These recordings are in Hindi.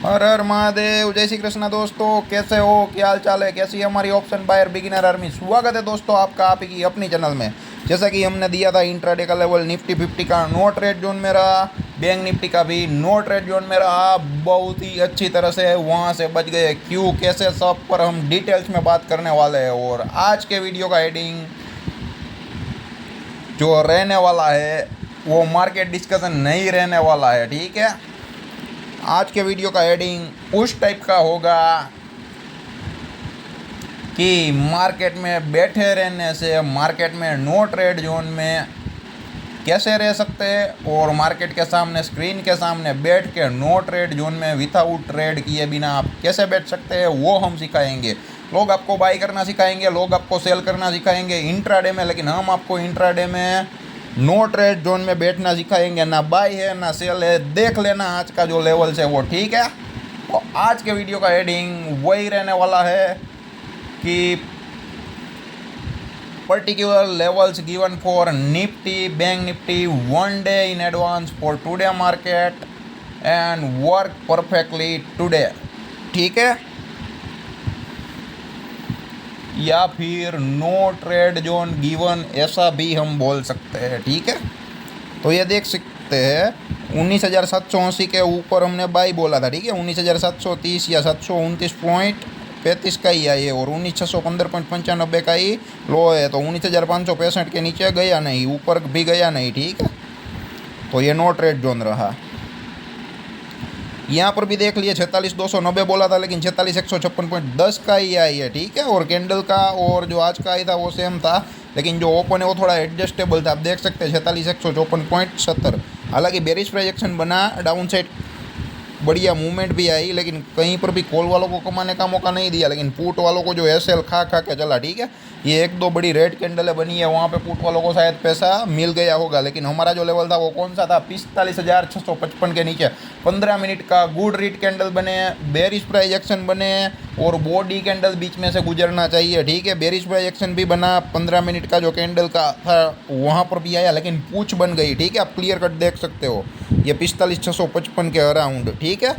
हर हर महादेव, जय श्री कृष्णा। दोस्तों कैसे हो, क्या हाल चाल है, कैसी है हमारी ऑप्शन बायर बिगिनर आर्मी। स्वागत है दोस्तों आपका आप ही की अपनी चैनल में। जैसा कि हमने दिया था इंट्राडे का लेवल निफ्टी 50 का नो ट्रेड जोन में रहा, बैंक निफ्टी का भी नो ट्रेड जोन में रहा। बहुत ही अच्छी तरह से वहाँ से बच गए। क्यों, कैसे, सब पर हम डिटेल्स में बात करने वाले हैं। और आज के वीडियो का हेडिंग जो रहने वाला है वो मार्केट डिस्कशन नहीं रहने वाला है, ठीक है। आज के वीडियो का हेडिंग उस टाइप का होगा कि मार्केट में बैठे रहने से मार्केट में नो ट्रेड जोन में कैसे रह सकते हैं, और मार्केट के सामने स्क्रीन के सामने बैठ के नो ट्रेड जोन में विदाउट ट्रेड किए बिना आप कैसे बैठ सकते हैं वो हम सिखाएंगे। लोग आपको बाई करना सिखाएंगे, लोग आपको सेल करना सिखाएंगे इंट्राडे में, लेकिन हम आपको इंट्राडे में नो ट्रेड जोन में बैठना सिखाएंगे। ना बाई है ना सेल है, देख लेना आज का जो लेवल है वो, ठीक है। तो आज के वीडियो का हेडिंग वही रहने वाला है कि particular levels given for Nifty, Bank Nifty 1 day in advance for today market and work perfectly today, ठीक है। या फिर नो ट्रेड जोन गिवन ऐसा भी हम बोल सकते हैं, ठीक है। तो ये देख सकते हैं 19,780 के ऊपर हमने बाई बोला था, ठीक है। 19,730 या 729.35 का ही है ये, और 19,615.95 का ही लो है। तो 19,565 के नीचे गया नहीं, ऊपर भी गया नहीं, ठीक है। तो ये नो ट्रेड जोन रहा। यहाँ पर भी देख लिए 46,290 बोला था, लेकिन 46,156.10 का ही आई है, ठीक है। और कैंडल का और जो आज का आई था वो सेम था, लेकिन जो ओपन है वो थोड़ा एडजस्टेबल था। आप देख सकते हैं 46,154.70। हालांकि बेरिश प्रोजेक्शन बना, डाउन साइड बढ़िया मूवमेंट भी आई, लेकिन कहीं पर भी कॉल वालों को कमाने का मौका नहीं दिया, लेकिन पुट वालों को जो एसएल खा खा के चला, ठीक है। ये एक दो बड़ी रेड कैंडलें बनी है, वहाँ पे पुट वालों को शायद पैसा मिल गया होगा, लेकिन हमारा जो लेवल था वो कौन सा था, 45,655 के नीचे 15 मिनट का गुड रीड कैंडल बने, बेरिश प्रोजेक्शन बने, और बॉडी कैंडल बीच में से गुजरना चाहिए, ठीक है। बेरिश प्रोजेक्शन भी बना, 15 मिनट का जो कैंडल का था वहाँ पर भी आया, लेकिन पूछ बन गई, ठीक है। आप क्लियर कट देख सकते हो, ये 45,655 के अराउंड, ठीक है।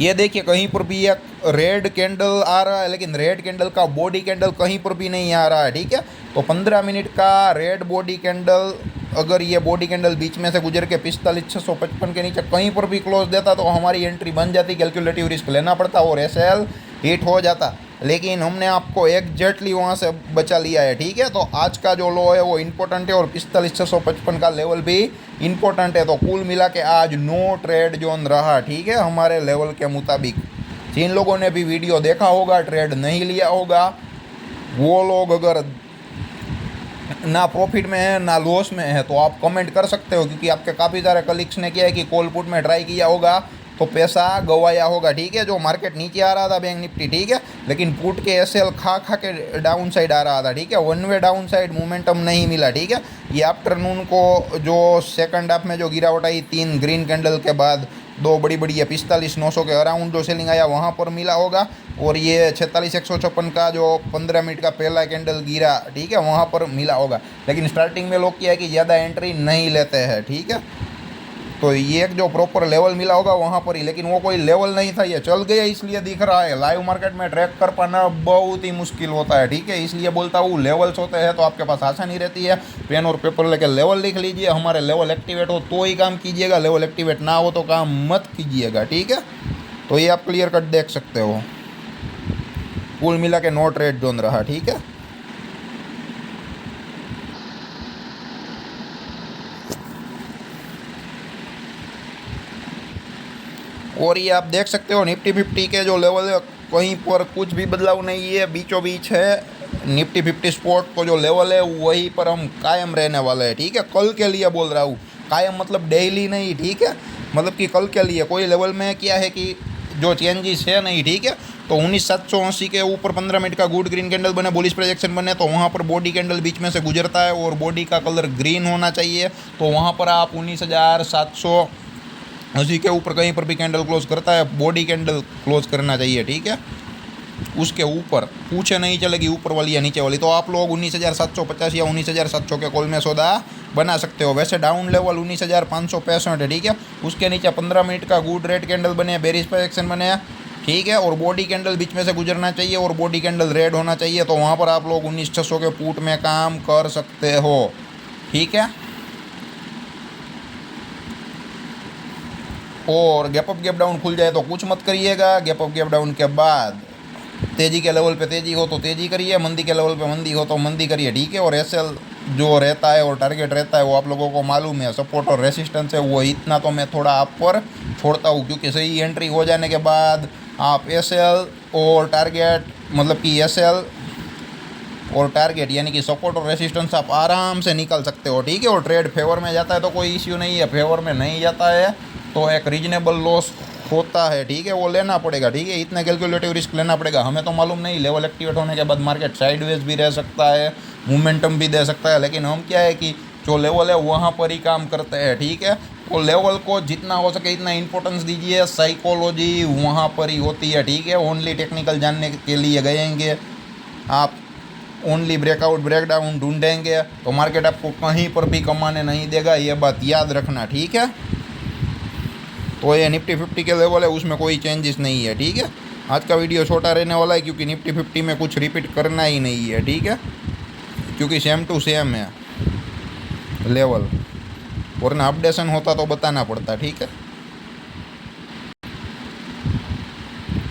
ये देखिए कहीं पर भी एक रेड कैंडल आ रहा है, लेकिन रेड कैंडल का बॉडी कैंडल कहीं पर भी नहीं आ रहा है, ठीक है। तो 15 मिनट का रेड बॉडी कैंडल, अगर ये बॉडी कैंडल बीच में से गुजर के 45,655 के नीचे कहीं पर भी क्लोज देता तो हमारी एंट्री बन जाती, कैलकुलेटिव रिस्क लेना पड़ता और एसएल हिट हो जाता, लेकिन हमने आपको एग्जैक्टली वहाँ से बचा लिया है, ठीक है। तो आज का जो लो है वो इम्पोर्टेंट है, और 45,655 का लेवल भी इम्पोर्टेंट है। तो कुल मिला के आज नो ट्रेड जोन रहा, ठीक है, हमारे लेवल के मुताबिक। जिन लोगों ने भी वीडियो देखा होगा, ट्रेड नहीं लिया होगा, वो लोग अगर ना प्रॉफिट में है ना लॉस में है तो आप कमेंट कर सकते हो, क्योंकि आपके काफ़ी सारे कलीग्स ने किया है कि कॉल पुट में ट्राई किया होगा तो पैसा गवाया होगा, ठीक है। जो मार्केट नीचे आ रहा था बैंक निफ्टी, ठीक है, लेकिन पुट के एसएल खा खा के डाउन साइड आ रहा था, ठीक है। One way down side momentum नहीं मिला, ठीक है। ये आफ्टरनून को जो सेकंड हाफ में जो गिरावट आई 3 ग्रीन कैंडल के बाद, दो बड़ी बड़ी है 45,900 के अराउंड जो सेलिंग आया वहाँ पर मिला होगा, और ये 46,156 का जो 15 मिनट का पहला कैंडल गिरा, ठीक है, वहाँ पर मिला होगा। लेकिन स्टार्टिंग में लोग क्या है कि ज़्यादा एंट्री नहीं लेते हैं, ठीक है। तो ये एक जो प्रॉपर लेवल मिला होगा वहाँ पर ही, लेकिन वो कोई लेवल नहीं था, ये चल गया इसलिए दिख रहा है। लाइव मार्केट में ट्रैक कर पाना बहुत ही मुश्किल होता है, ठीक है। इसलिए बोलता हूँ लेवल्स होते हैं तो आपके पास आसानी रहती है। पेन और पेपर लेके लेवल लिख लीजिए, हमारे लेवल एक्टिवेट हो तो ही काम कीजिएगा, लेवल एक्टिवेट ना हो तो काम मत कीजिएगा, ठीक है। तो ये आप क्लियर कट देख सकते हो, कुल मिला के नो ट्रेड जोन रहा, ठीक है। और ये आप देख सकते हो निफ्टी 50 के जो लेवल है कहीं पर कुछ भी बदलाव नहीं है, बीचों बीच है। निफ्टी 50 स्पॉट को जो लेवल है वहीं पर हम कायम रहने वाले हैं, ठीक है। कल के लिए बोल रहा हूँ, कायम मतलब डेली नहीं, ठीक है। मतलब कि कल के लिए कोई लेवल में क्या है कि जो चेंजेस है नहीं, ठीक है। तो 19,780 के ऊपर 15 मिनट का गुड ग्रीन कैंडल बने, बुलिश प्रोजेक्शन बने, तो वहाँ पर बॉडी कैंडल बीच में से गुजरता है और बॉडी का कलर ग्रीन होना चाहिए। तो वहाँ पर आप 19,780 के ऊपर कहीं पर भी कैंडल क्लोज करता है, बॉडी कैंडल क्लोज करना चाहिए, ठीक है। उसके ऊपर पूछे नहीं चलेगी, ऊपर वाली या नीचे वाली, तो आप लोग 19,750 या 19,700 के कॉल में सौदा बना सकते हो। वैसे डाउन लेवल 19,565 है, ठीक है। उसके नीचे 15 मिनट का गुड रेड कैंडल बने, बेरिश प्रोजेक्शन बने, ठीक है, और बॉडी कैंडल बीच में से गुजरना चाहिए और बॉडी कैंडल रेड होना चाहिए, तो वहाँ पर आप लोग 19,600 के पुट में काम कर सकते हो, ठीक है। और गैप अप गैप डाउन खुल जाए तो कुछ मत करिएगा। गैप अप गैप डाउन के बाद तेज़ी के लेवल पे तेज़ी हो तो तेज़ी करिए, मंदी के लेवल पे मंदी हो तो मंदी करिए, ठीक है। और एसएल जो रहता है और टारगेट रहता है वो आप लोगों को मालूम है, सपोर्ट और रेसिस्टेंस है वो इतना तो मैं थोड़ा आप पर छोड़ता हूँ, क्योंकि सही एंट्री हो जाने के बाद आप एसएल और टारगेट मतलब कि एसएल और टारगेट यानी कि सपोर्ट और रेसिस्टेंस आप आराम से निकल सकते हो, ठीक है। और ट्रेड फेवर में जाता है तो कोई इश्यू नहीं है, फेवर में नहीं जाता है तो एक रीजनेबल लॉस होता है, ठीक है, वो लेना पड़ेगा, ठीक है। इतना कैलकुलेटिव रिस्क लेना पड़ेगा। हमें तो मालूम नहीं, लेवल एक्टिवेट होने के बाद मार्केट साइडवेज भी रह सकता है, मोमेंटम भी दे सकता है, लेकिन हम क्या है कि जो लेवल है वहाँ पर ही काम करते हैं, ठीक है। और लेवल को जितना हो सके इतना इंपॉर्टेंस दीजिए, साइकोलॉजी वहाँ पर ही होती है, ठीक है। ओनली टेक्निकल जानने के लिए गएंगे आप, ओनली ब्रेकआउट ब्रेकडाउन ढूंढेंगे तो मार्केट आपको कहीं पर भी कमाने नहीं देगा, ये बात याद रखना, ठीक है। तो ये निफ्टी 50 के लेवल है, उसमें कोई चेंजेस नहीं है, ठीक है। आज का वीडियो छोटा रहने वाला है क्योंकि निफ्टी 50 में कुछ रिपीट करना ही नहीं है, ठीक है, क्योंकि सेम टू सेम है लेवल, और ना अपडेशन होता तो बताना पड़ता, ठीक है।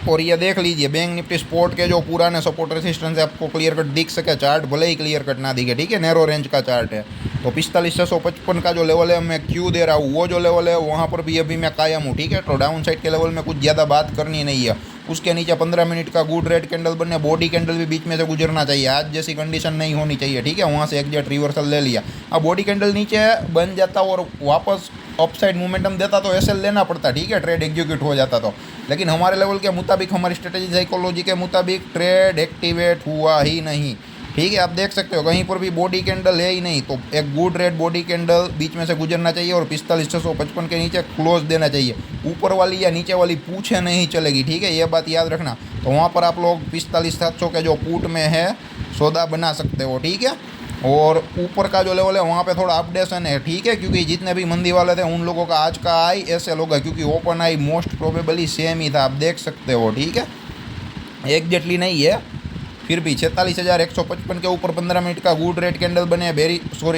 और ये देख लीजिए बैंक निफ्टी स्पोर्ट के जो पुराने सपोर्ट रेसिस्टेंस है आपको क्लियर कट दिख सके, चार्ट भले ही क्लियर कट ना दिखे, ठीक है, नैरो रेंज का चार्ट है। तो 45,655 का जो लेवल है मैं क्यों दे रहा हूँ, वो जो लेवल है वहाँ पर भी अभी मैं कायम हूँ, ठीक है। तो डाउन साइड के लेवल में कुछ ज़्यादा बात करनी नहीं है। उसके नीचे 15 मिनट का गुड रेड कैंडल बनने, बॉडी कैंडल भी बीच में से गुजरना चाहिए, आज जैसी कंडीशन नहीं होनी चाहिए, ठीक है। वहाँ से एग्जैक्ट रिवर्सल ले लिया, अब बॉडी कैंडल नीचे बन जाता और वापस अपसाइड मोमेंटम देता तो एसएल लेना पड़ता, ठीक है, ट्रेड एग्जीक्यूट हो जाता तो। लेकिन हमारे लेवल के मुताबिक, हमारी स्ट्रेटेजी साइकोलॉजी के मुताबिक ट्रेड एक्टिवेट हुआ ही नहीं, ठीक है। आप देख सकते हो कहीं पर भी बॉडी कैंडल है ही नहीं, तो एक गुड रेड बॉडी कैंडल बीच में से गुजरना चाहिए और 45,655 के नीचे क्लोज देना चाहिए। ऊपर वाली या नीचे वाली पूछे नहीं चलेगी, ठीक है, ये बात याद रखना। तो वहाँ पर आप लोग 45,700 के जो पुट में है सौदा बना सकते हो, ठीक है। और ऊपर का जो लेवल है वहाँ पे थोड़ा अपडेशन है, ठीक है, क्योंकि जितने भी मंदी वाले थे उन लोगों का आज का आई एसएल होगा, क्योंकि open I most probably same ही था, आप देख सकते हो, ठीक है, एग्जैक्टली नहीं है, फिर भी 46,155 के ऊपर 15 मिनट का गुड रेड कैंडल बने,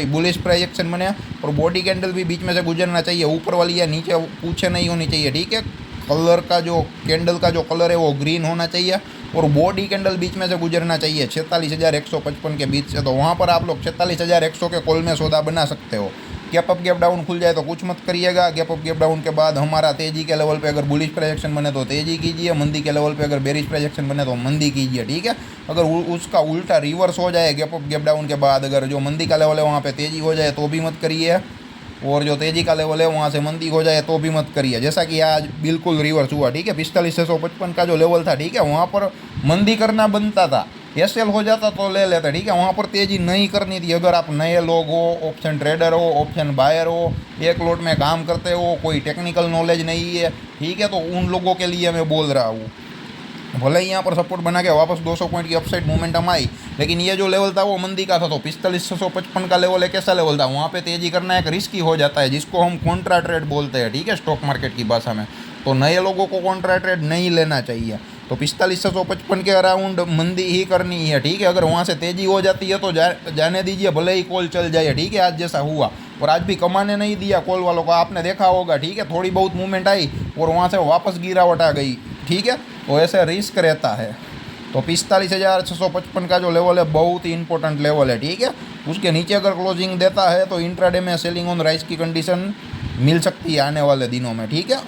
बुलिश प्रोजेक्शन बने, और बॉडी कैंडल भी बीच में से गुजरना चाहिए, ऊपर वाली या नीचे पूछे नहीं होनी चाहिए, ठीक है। कलर का जो कैंडल का जो कलर है वो ग्रीन होना चाहिए और बॉडी कैंडल बीच में से गुजरना चाहिए 46,155 के बीच से, तो वहाँ पर आप लोग 46,100 के कॉल में सौदा बना सकते हो। गैप अप गैप डाउन खुल जाए तो कुछ मत करिएगा। गैप अप गैप डाउन के बाद हमारा तेज़ी के लेवल पे अगर बुलिश प्रोजेक्शन बने तो तेज़ी कीजिए, मंदी के लेवल पे अगर बेरिश प्रोजेक्शन बने तो मंदी कीजिए, ठीक है। अगर उसका उल्टा रिवर्स हो जाए गैप अप गैप डाउन के बाद, अगर जो मंदी का लेवल है वहाँ पे तेज़ी हो जाए तो भी मत करिए, और जो तेज़ी का लेवल है वहाँ से मंदी हो जाए तो भी मत करिए, जैसा कि आज बिल्कुल रिवर्स हुआ, ठीक है। 45,655 का जो लेवल था, ठीक है, वहाँ पर मंदी करना बनता था, एसएल हो जाता तो ले लेते, ठीक है। वहाँ पर तेज़ी नहीं करनी थी। अगर आप नए लोग हो, ऑप्शन ट्रेडर हो, ऑप्शन बायर हो, एक लोट में काम करते हो, कोई टेक्निकल नॉलेज नहीं है, ठीक है, तो उन लोगों के लिए मैं बोल रहा हूँ। भले ही यहाँ पर सपोर्ट बना के वापस 200 पॉइंट की अपसाइड मोमेंटम आई, लेकिन ये जो लेवल था वो मंदी का था, तो 45,655 का लेवल एक ऐसा लेवल था, वहाँ पे तेज़ी करना एक रिस्की हो जाता है, जिसको हम कॉन्ट्रा ट्रेड बोलते हैं, ठीक है, स्टॉक मार्केट की भाषा में। तो नए लोगों को कॉन्ट्रा ट्रेड नहीं लेना चाहिए। तो 45,655 के अराउंड मंदी ही करनी है, ठीक है। अगर वहाँ से तेज़ी हो जाती है तो जाने दीजिए, भले ही कॉल चल जाए, ठीक है, आज जैसा हुआ। और आज भी कमाने नहीं दिया कॉल वालों को, आपने देखा होगा, ठीक है, थोड़ी बहुत मूवमेंट आई और वहाँ से वापस गिरावट आ गई, ठीक है, तो ऐसे रिस्क रहता है। तो 45,655 का जो लेवल है बहुत ही इंपॉर्टेंट लेवल है, ठीक है। उसके नीचे अगर क्लोजिंग देता है तो इंट्राडे में सेलिंग ऑन राइस की कंडीशन मिल सकती है आने वाले दिनों में, ठीक है।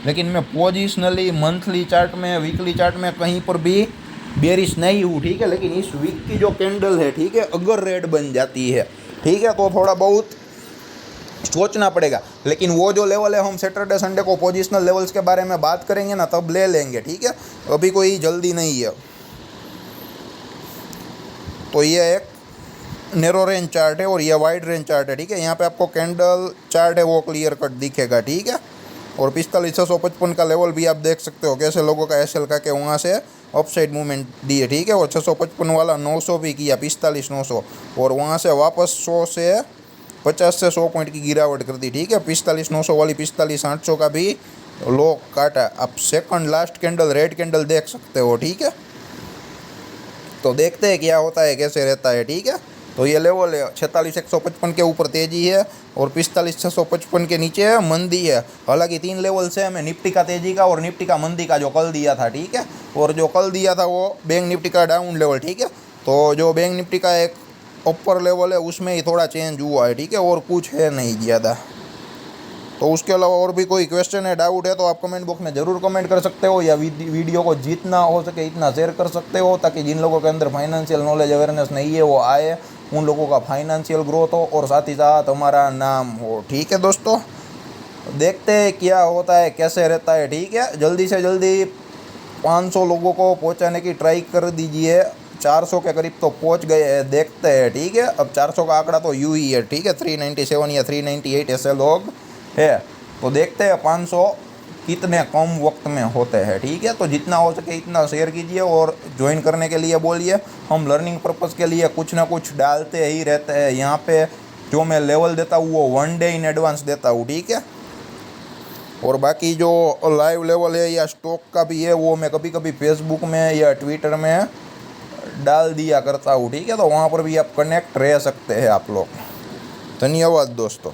लेकिन मैं पोजिशनली मंथली चार्ट में, वीकली चार्ट में कहीं पर भी बेरिश नहीं हूँ, ठीक है। लेकिन इस वीक की जो कैंडल है, ठीक है, अगर रेड बन जाती है, ठीक है, तो थोड़ा बहुत सोचना पड़ेगा। लेकिन वो जो लेवल है हम सैटरडे संडे को पोजिशनल लेवल्स के बारे में बात करेंगे ना, तब ले लेंगे, ठीक है, अभी कोई जल्दी नहीं है। तो ये एक नैरो रेंज चार्ट है और ये वाइड रेंज चार्ट है, ठीक है। यहाँ पे आपको कैंडल चार्ट है वो क्लियर कट दिखेगा, ठीक है। और 45,655 का लेवल भी आप देख सकते हो कैसे लोगों का एसएल का के वहाँ से अपसाइड मूवमेंट दिए, ठीक है। और 655 वाला 900 भी किया, 45,900, और वहाँ से वापस 100 से 50 से 100 पॉइंट की गिरावट कर दी, ठीक है। 45,900 वाली 45,800 का भी लो काटा। आप second last candle red candle देख सकते हो, ठीक है। तो देखते हैं क्या होता है, कैसे रहता है, ठीक है। तो ये लेवल है 46,155 के ऊपर तेजी है और 45,655 के नीचे मंदी है। हालांकि 3 लेवल से हमें निफ्टी का तेजी का और निफ्टी का मंदी का जो कल दिया था, ठीक है। और जो कल दिया था वो बैंक निफ्टी का डाउन लेवल, ठीक है। तो जो बैंक निफ्टी का एक अपर लेवल है उसमें ही थोड़ा चेंज हुआ है, ठीक है, और कुछ है नहीं ज़्यादा। तो उसके अलावा और भी कोई क्वेश्चन है, डाउट है, तो आप कमेंट बॉक्स में ज़रूर कमेंट कर सकते हो, या वीडियो को जितना हो सके इतना शेयर कर सकते हो, ताकि जिन लोगों के अंदर फाइनेंशियल नॉलेज अवेयरनेस नहीं है वो आए, उन लोगों का फाइनेंशियल ग्रोथ हो और साथ ही साथ हमारा नाम हो, ठीक है दोस्तों। देखते हैं क्या होता है, कैसे रहता है, ठीक है। जल्दी से जल्दी 500 लोगों को पहुंचाने की ट्राई कर दीजिए। 400 के करीब तो पहुंच गए हैं, देखते हैं, ठीक है। अब 400 का आंकड़ा तो यूं ही है, ठीक है। 397 या 398 ऐसे लोग है, तो देखते हैं 500 कितने कम वक्त में होते हैं, ठीक है। तो जितना हो सके इतना शेयर कीजिए और ज्वाइन करने के लिए बोलिए। हम लर्निंग पर्पज़ के लिए कुछ ना कुछ डालते ही रहते हैं यहाँ पे। जो मैं लेवल देता हूँ वो 1 डे इन एडवांस देता हूँ, ठीक है। और बाकी जो लाइव लेवल है या स्टॉक का भी है वो मैं कभी कभी फेसबुक में या ट्विटर में डाल दिया करता हूँ, ठीक है। तो वहाँ पर भी आप कनेक्ट रह सकते हैं आप लोग। धन्यवाद दोस्तों।